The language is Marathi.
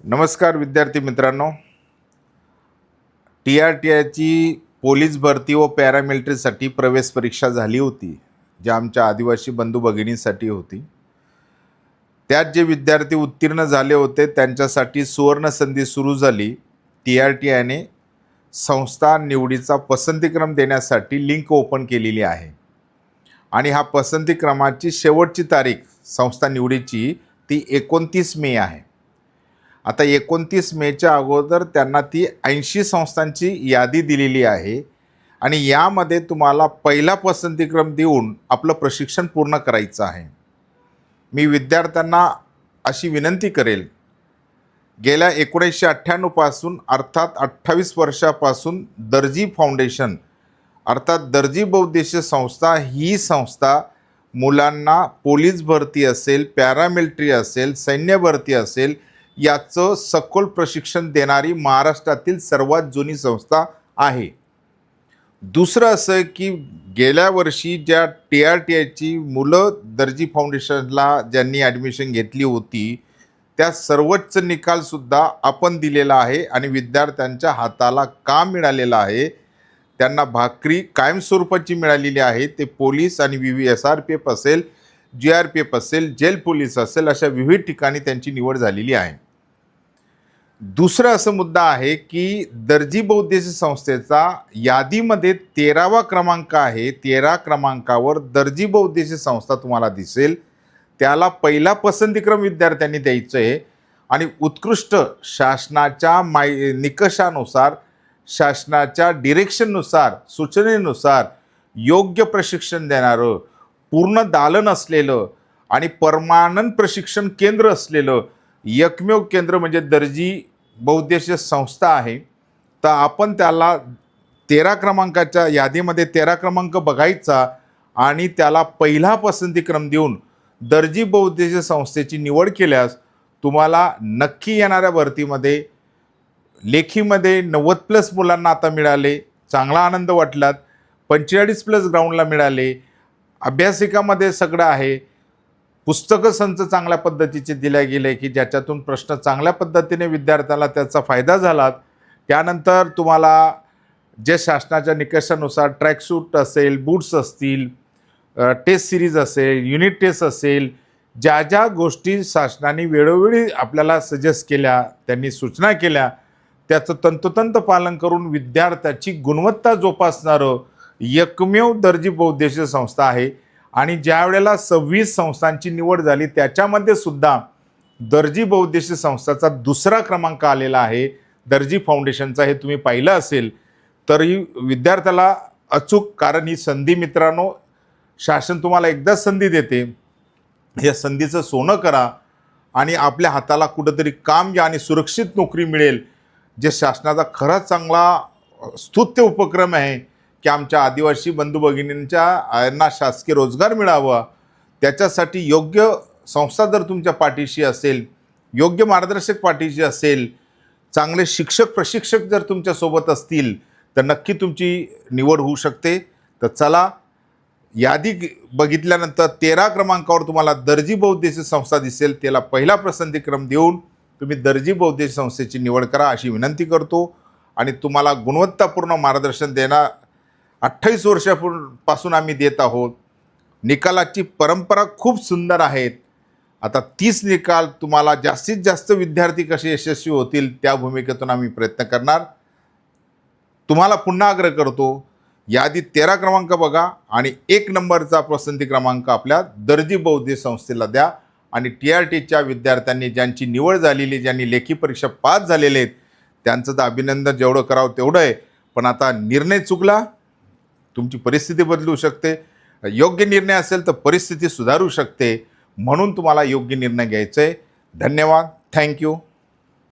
नमस्कार विद्यार्थी मित्रांनो, TRTIची पोलीस भरती व पॅरामिलिटरीसाठी प्रवेश परीक्षा झाली होती, ज्या आमच्या आदिवासी बंधू भगिनींसाठी होती। त्यात जे विद्यार्थी उत्तीर्ण झाले होते त्यांच्यासाठी सुवर्ण संधी सुरू झाली। TRTIने संस्था निवडीचा पसंतीक्रम देण्यासाठी लिंक ओपन केलेली आहे आणि हा पसंतीक्रमाची शेवटची तारीख संस्था निवडीची ती 29 मे आहे। आता 29 मेच्या अगोदर त्यांना ती 80 संस्थांची यादी दिलेली आहे आणि यामध्ये तुम्हाला पहिला पसंतीक्रम देऊन आपलं प्रशिक्षण पूर्ण करायचं आहे। मी विद्यार्थ्यांना अशी विनंती करेल, गेल्या 1998 पासून अर्थात 28 वर्षापासून दर्जी फाउंडेशन अर्थात दर्जी बहुउद्देशीय संस्था ही संस्था मुलांना पोलीस भरती असेल, पॅरामिलिटरी असेल, सैन्य भरती असेल याचं सखोल प्रशिक्षण देणारी महाराष्ट्रातील सर्वात जुनी संस्था आहे। दुसरं असं की गेल्या वर्षी ज्या TRTIची मुलं दर्जी फाउंडेशनला ज्यांनी ॲडमिशन घेतली होती त्या सर्वोच्च निकालसुद्धा आपण दिलेला आहे आणि विद्यार्थ्यांच्या हाताला काम मिळालेलं आहे। त्यांना भाकरी कायमस्वरूपाची मिळालेली आहे। ते पोलीस आणि SRPF असेल, GRPF असेल, जेल पोलीस असेल, अशा विविध ठिकाणी त्यांची निवड झालेली आहे। दुसरा असा मुद्दा आहे की दर्जी बहुउद्देशीय संस्थेचा यादीमध्ये 13वा क्रमांक आहे। 13 क्रमांकावर दर्जी बहुउद्देशीय संस्था तुम्हाला दिसेल, त्याला पहिला पसंतीक्रम विद्यार्थ्यांनी द्यायचं आहे आणि उत्कृष्ट शासनाच्या निकषानुसार, शासनाच्या डिरेक्शननुसार, सूचनेनुसार योग्य प्रशिक्षण देणारं, पूर्ण दालन असलेलं आणि परमानंट प्रशिक्षण केंद्र असलेलं एकमेव केंद्र म्हणजे दर्जी बहुउद्देशीय संस्था आहे। तर आपण त्याला 13 क्रमांकाच्या यादीमध्ये 13 क्रमांक बघायचा आणि त्याला पहिला पसंतीक्रम देऊन दर्जी बहुउद्देशीय संस्थेची निवड केल्यास तुम्हाला नक्की येणाऱ्या भरतीमध्ये लेखीमध्ये 90+ मुलांना आता मिळाले, चांगला आनंद वाटलात। 45+ ग्राउंडला मिळाले, अभ्यासिकामध्ये सगळं आहे, पुस्तकं संच चांगल्या पद्धतीचे दिले गेले की ज्याच्यातून प्रश्न चांगल्या पद्धतीने विद्यार्थ्याला त्याचा फायदा झाला। त्यानंतर तुम्हाला जे शासनाच्या निकषानुसार ट्रॅकसूट असेल, बूट्स असतील, टेस्ट सिरीज असेल, युनिट टेस्ट असेल, ज्या ज्या गोष्टी शासनाने वेळोवेळी आपल्याला सजेस्ट केल्या, त्यांनी सूचना केल्या, त्याचं तंतोतंत पालन करून विद्यार्थ्याची गुणवत्ता जोपासणारं एकमेव दर्जी बहुउद्देशीय संस्था आहे। आणि ज्या वेळेला 26 संस्थांची निवड झाली त्याच्यामध्ये सुद्धा दर्जी बहुउद्देशीय संस्थाचा दुसरा क्रमांक आलेला आहे दर्जी फाउंडेशनचा। हे तुम्ही पाहिलं असेल तरी विद्यार्थ्याला अचूक, कारण ही संधी मित्रांनो शासन तुम्हाला एकदा संधी देते, या संधीचं सोनं करा आणि आपल्या हाताला कुठंतरी काम घ्या आणि सुरक्षित नोकरी मिळेल। जे शासनाचा खरा चांगला स्तुत्य उपक्रम आहे की आमच्या आदिवासी बंधू भगिनींच्या यांना शासकीय रोजगार मिळावा, त्याच्यासाठी योग्य संस्था जर तुमच्या पाठीशी असेल, योग्य मार्गदर्शक पाठीशी असेल, चांगले शिक्षक प्रशिक्षक जर तुमच्यासोबत असतील तर नक्की तुमची निवड होऊ शकते। तर चला, यादी बघितल्यानंतर 13 क्रमांकावर तुम्हाला दर्जी बहुउद्देशीय संस्था दिसेल, त्याला पहिला पसंतीक्रम देऊन तुम्ही दर्जी बहुउद्देशीय संस्थेची निवड करा अशी विनंती करतो आणि तुम्हाला गुणवत्तापूर्ण मार्गदर्शन देणार 28 वर्षापासून आम्ही देत आहोत। निकालाची परंपरा खूप सुंदर आहेत। आता 30 निकाल तुम्हाला जास्तीत जास्त विद्यार्थी कसे यशस्वी होतील त्या भूमिकेतून आम्ही प्रयत्न करणार। तुम्हाला पुन्हा आग्रह करतो, यादी 13 क्रमांक बघा आणि 1 नंबरचा पसंती क्रमांक आपल्या दर्जी बहुउद्देशीय संस्थेला द्या। आणि TRTच्या विद्यार्थ्यांनी ज्यांची निवड झालेली, ज्यांनी लेखी परीक्षा पास झालेले आहेत त्यांचं तर अभिनंदन जेवढं करावं तेवढं आहे, पण आता निर्णय चुकला, तुमची परिस्थिती बदलू शकते। योग्य निर्णय असेल तर परिस्थिती सुधारू शकते, म्हणून तुम्हाला योग्य निर्णय घ्यायचा आहे। धन्यवाद, थँक्यू।